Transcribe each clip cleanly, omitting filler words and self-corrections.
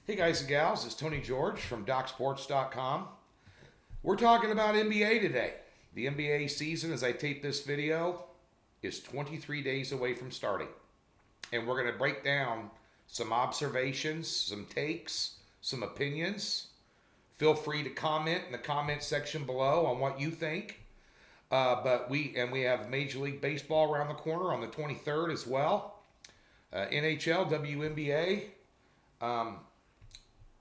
Hey guys and gals, it's Tony George from DocSports.com. We're talking about NBA today. The NBA season, as I tape this video, is 23 days away from starting. And we're going to break down some observations, some takes, some opinions. Feel free to comment in the comment section below on what you think. But we have Major League Baseball around the corner on the 23rd as well. NHL, WNBA.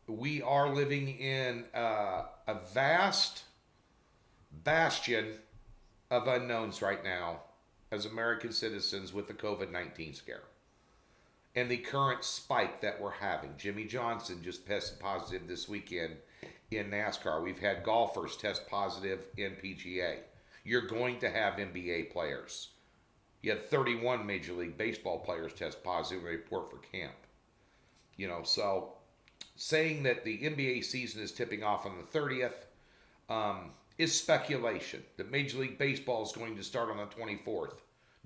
We are living in a vast bastion of unknowns right now as American citizens with the COVID-19 scare and the current spike that we're having. Jimmy Johnson just tested positive this weekend in NASCAR. We've had golfers test positive in PGA. You're going to have NBA players. You had 31 Major League Baseball players test positive and report for camp. So saying that the NBA season is tipping off on the 30th is speculation. That Major League Baseball is going to start on the 24th.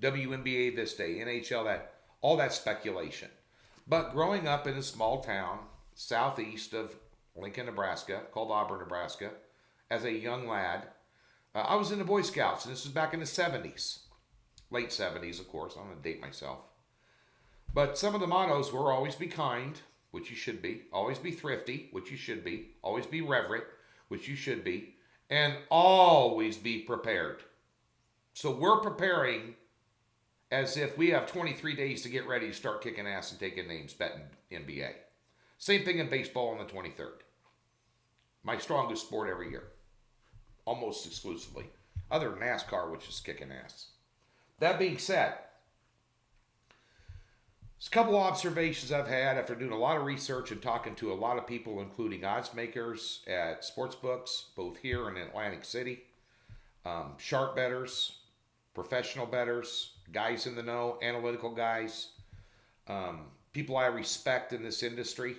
WNBA this day, NHL that, all that speculation. But growing up in a small town southeast of Lincoln, Nebraska, called Auburn, Nebraska, as a young lad, I was in the Boy Scouts, and this was back in the 70s. Late 70s, of course. I'm going to date myself. But some of the mottos were always be kind, which you should be. Always be thrifty, which you should be. Always be reverent, which you should be. And always be prepared. So we're preparing as if we have 23 days to get ready to start kicking ass and taking names betting NBA. Same thing in baseball on the 23rd. My strongest sport every year. Almost exclusively. Other than NASCAR, which is kicking ass. That being said, there's a couple of observations I've had after doing a lot of research and talking to a lot of people, including odds makers at sports books, both here and in Atlantic City, sharp bettors, professional bettors, guys in the know, analytical guys, people I respect in this industry,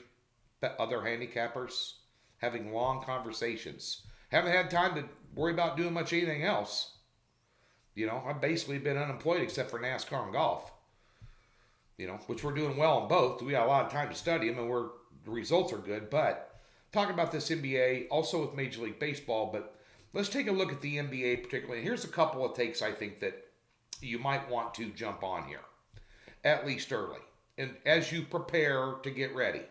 other handicappers, having long conversations. Haven't had time to worry about doing much anything else. I've basically been unemployed except for NASCAR and golf. Which we're doing well in both. We got a lot of time to study them, and the results are good. But talking about this NBA, also with Major League Baseball, but let's take a look at the NBA particularly. Here's a couple of takes I think that you might want to jump on here, at least early, and as you prepare to get ready.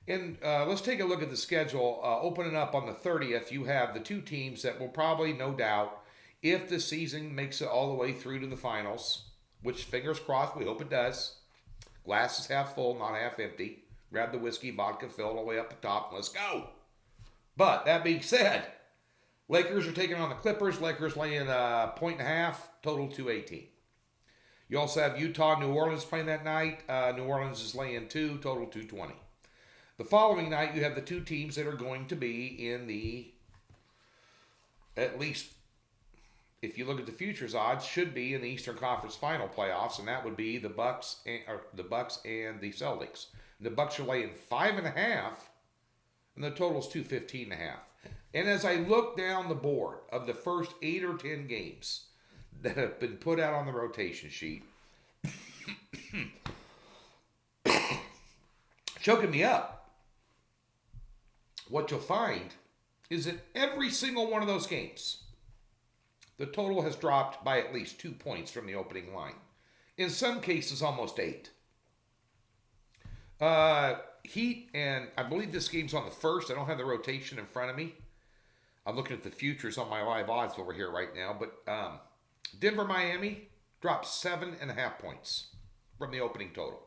And let's take a look at the schedule. Opening up on the 30th, you have the two teams that will probably, no doubt, if the season makes it all the way through to the finals, which, fingers crossed, we hope it does. Glass is half full, not half empty. Grab the whiskey, vodka, fill it all the way up the top, and let's go. But that being said, Lakers are taking on the Clippers. Lakers laying a 1.5, total 218. You also have Utah, New Orleans playing that night. New Orleans is laying 2, total 220. The following night, you have the two teams that are going to be in the, at least, if you look at the futures odds, should be in the Eastern Conference Final playoffs, and that would be the Bucks and the Celtics. And the Bucks are laying 5.5, and the total is 215.5. And as I look down the board of the first 8 or 10 games that have been put out on the rotation sheet, choking me up, what you'll find is that every single one of those games, the total has dropped by at least 2 points from the opening line. In some cases, almost 8. Heat, and I believe this game's on the 1st. I don't have the rotation in front of me. I'm looking at the futures on my live odds over here right now. But Denver, Miami dropped 7.5 points from the opening total.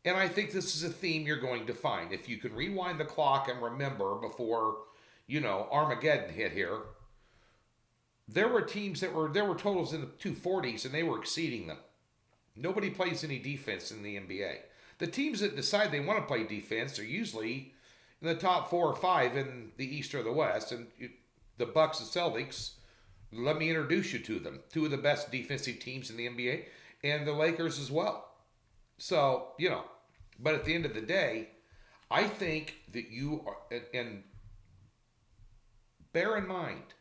And I think this is a theme you're going to find. If you can rewind the clock and remember before, Armageddon hit here, there were teams there were totals in the 240s, and they were exceeding them. Nobody plays any defense in the NBA. The teams that decide they want to play defense are usually in the top 4 or 5 in the East or the West. And the Bucks and Celtics, let me introduce you to them. 2 of the best defensive teams in the NBA, and the Lakers as well. So, but at the end of the day, I think that you are, and bear in mind,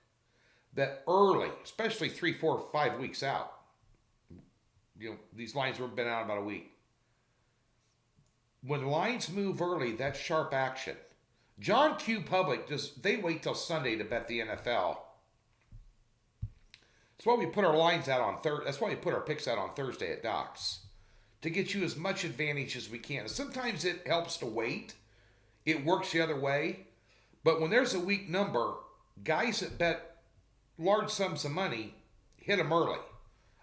that early, especially 3, 4, 5 weeks out, these lines have been out about a week. when lines move early, that's sharp action. John Q. Public, they wait till Sunday to bet the NFL. That's why we put our lines out on That's why we put our picks out on Thursday at Docs, to get you as much advantage as we can. Sometimes it helps to wait. It works the other way. But when there's a weak number, guys that bet large sums of money hit them early.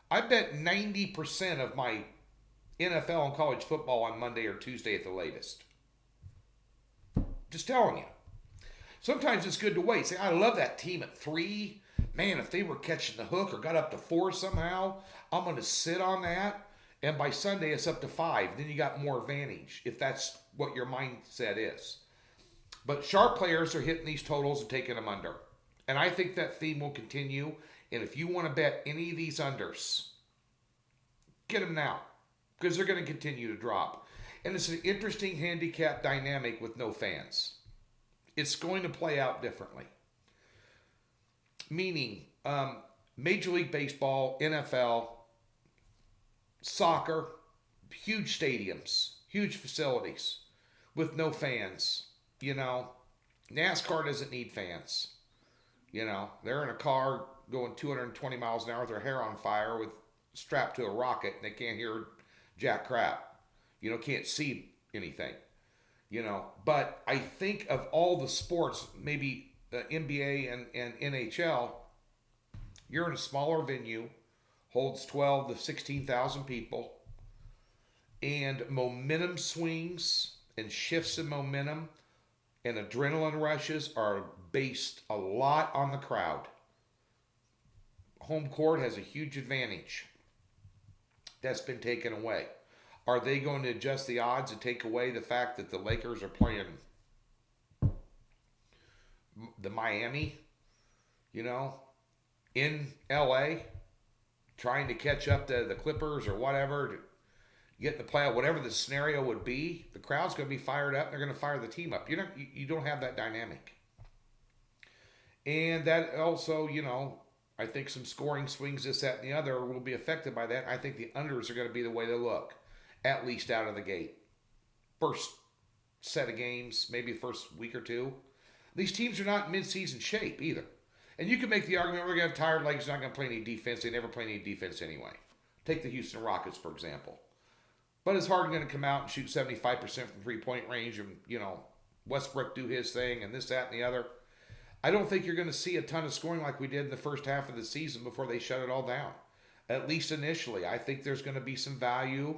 I bet 90% of my NFL and college football on Monday or Tuesday at the latest. Just telling you. Sometimes it's good to wait. Say, I love that team at 3. Man, if they were catching the hook or got up to 4 somehow, I'm going to sit on that. And by Sunday, it's up to 5. Then you got more advantage, if that's what your mindset is. But sharp players are hitting these totals and taking them under. And I think that theme will continue. And if you want to bet any of these unders, get them now, because they're going to continue to drop. And it's an interesting handicap dynamic with no fans. It's going to play out differently. Meaning, Major League Baseball, NFL, soccer, huge stadiums, huge facilities with no fans. You know, NASCAR doesn't need fans. You know, they're in a car going 220 miles an hour with their hair on fire strapped to a rocket, and they can't hear jack crap. You know, can't see anything. You know, but I think of all the sports, maybe the NBA and NHL, you're in a smaller venue, holds 12 to 16,000 people, and momentum swings and shifts in momentum and adrenaline rushes are based a lot on the crowd. Home court has a huge advantage. That's been taken away. Are they going to adjust the odds and take away the fact that the Lakers are playing the Miami, you know, in LA, trying to catch up to the Clippers or whatever, to get in the playoff, whatever the scenario would be? The crowd's going to be fired up. They're going to fire the team up. You don't have that dynamic. And that also, you know, I think some scoring swings, this, that, and the other will be affected by that. I think the unders are going to be the way they look, at least out of the gate. First set of games, maybe the first week or two. These teams are not in mid-season shape either. And you can make the argument, we're going to have tired legs, not going to play any defense. They never play any defense anyway. Take the Houston Rockets, for example. But is Harden going to come out and shoot 75% from three-point range and, you know, Westbrook do his thing and this, that, and the other? I don't think you're going to see a ton of scoring like we did in the first half of the season before they shut it all down. At least initially. I think there's going to be some value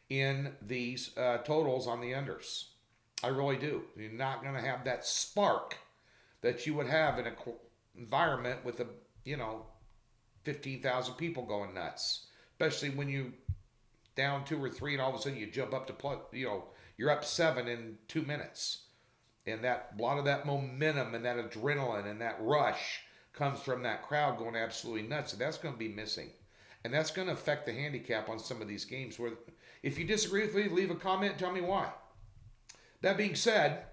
in these totals on the unders. I really do. You're not going to have that spark that you would have in an environment with 15,000 people going nuts. Especially when you down 2 or 3 and all of a sudden you jump up to you're up 7 in 2 minutes. And a lot of that momentum and that adrenaline and that rush comes from that crowd going absolutely nuts. And that's going to be missing. And that's going to affect the handicap on some of these games. Where, if you disagree with me, leave a comment and tell me why. That being said,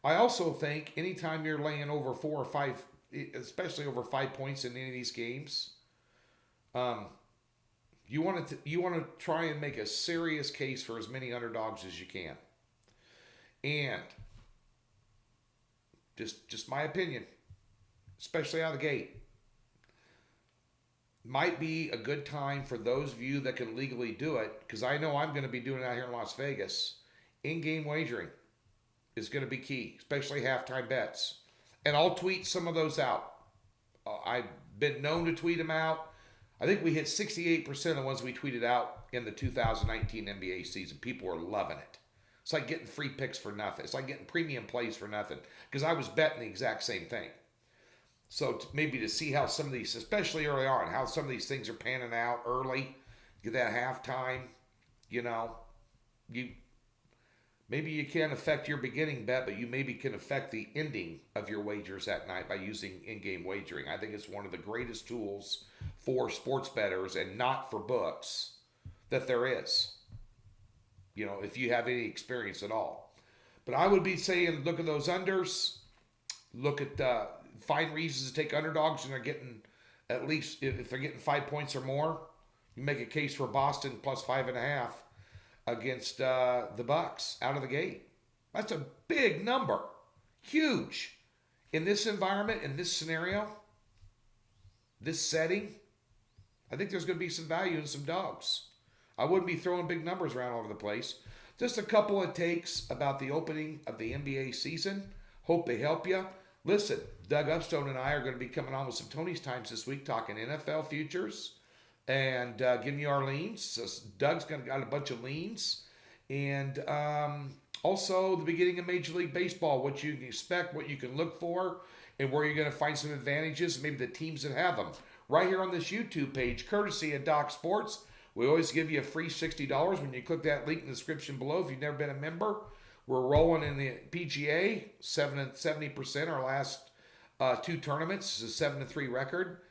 I also think anytime you're laying over 4 or 5, especially over 5 points in any of these games, you want to try and make a serious case for as many underdogs as you can. And just my opinion, especially out of the gate, might be a good time for those of you that can legally do it, because I know I'm going to be doing it out here in Las Vegas. In-game wagering is going to be key, especially halftime bets. And I'll tweet some of those out. I've been known to tweet them out. I think we hit 68% of the ones we tweeted out in the 2019 NBA season. People are loving it. It's like getting free picks for nothing. It's like getting premium plays for nothing. Because I was betting the exact same thing. So maybe to see how some of these, especially early on, how some of these things are panning out early, get that halftime, maybe you can't affect your beginning bet, but you maybe can affect the ending of your wagers that night by using in-game wagering. I think it's one of the greatest tools for sports bettors and not for books that there is. If you have any experience at all. But I would be saying, look at those unders, look at find reasons to take underdogs, and they're getting, at least if they're getting 5 points or more, you make a case for Boston plus 5.5. against the Bucks out of the gate. That's a big number. Huge. In this environment, in this scenario, this setting, I think there's going to be some value in some dogs. I wouldn't be throwing big numbers around all over the place. Just a couple of takes about the opening of the NBA season. Hope they help you. Listen, Doug Upstone and I are going to be coming on with some Tony's Times this week talking NFL futures and giving you our leans. So Doug's got a bunch of leans. And also the beginning of Major League Baseball, what you can expect, what you can look for, and where you're going to find some advantages, maybe the teams that have them. Right here on this YouTube page, courtesy of Doc Sports. We always give you a free $60 when you click that link in the description below if you've never been a member. We're rolling in the PGA, 70% our last two tournaments. It's a 7-3 record.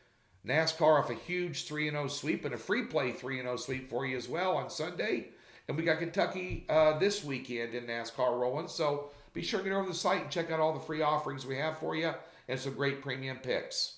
NASCAR off a huge 3-0 sweep and a free play 3-0 sweep for you as well on Sunday. And we got Kentucky this weekend in NASCAR rolling. So be sure to get over to the site and check out all the free offerings we have for you and some great premium picks.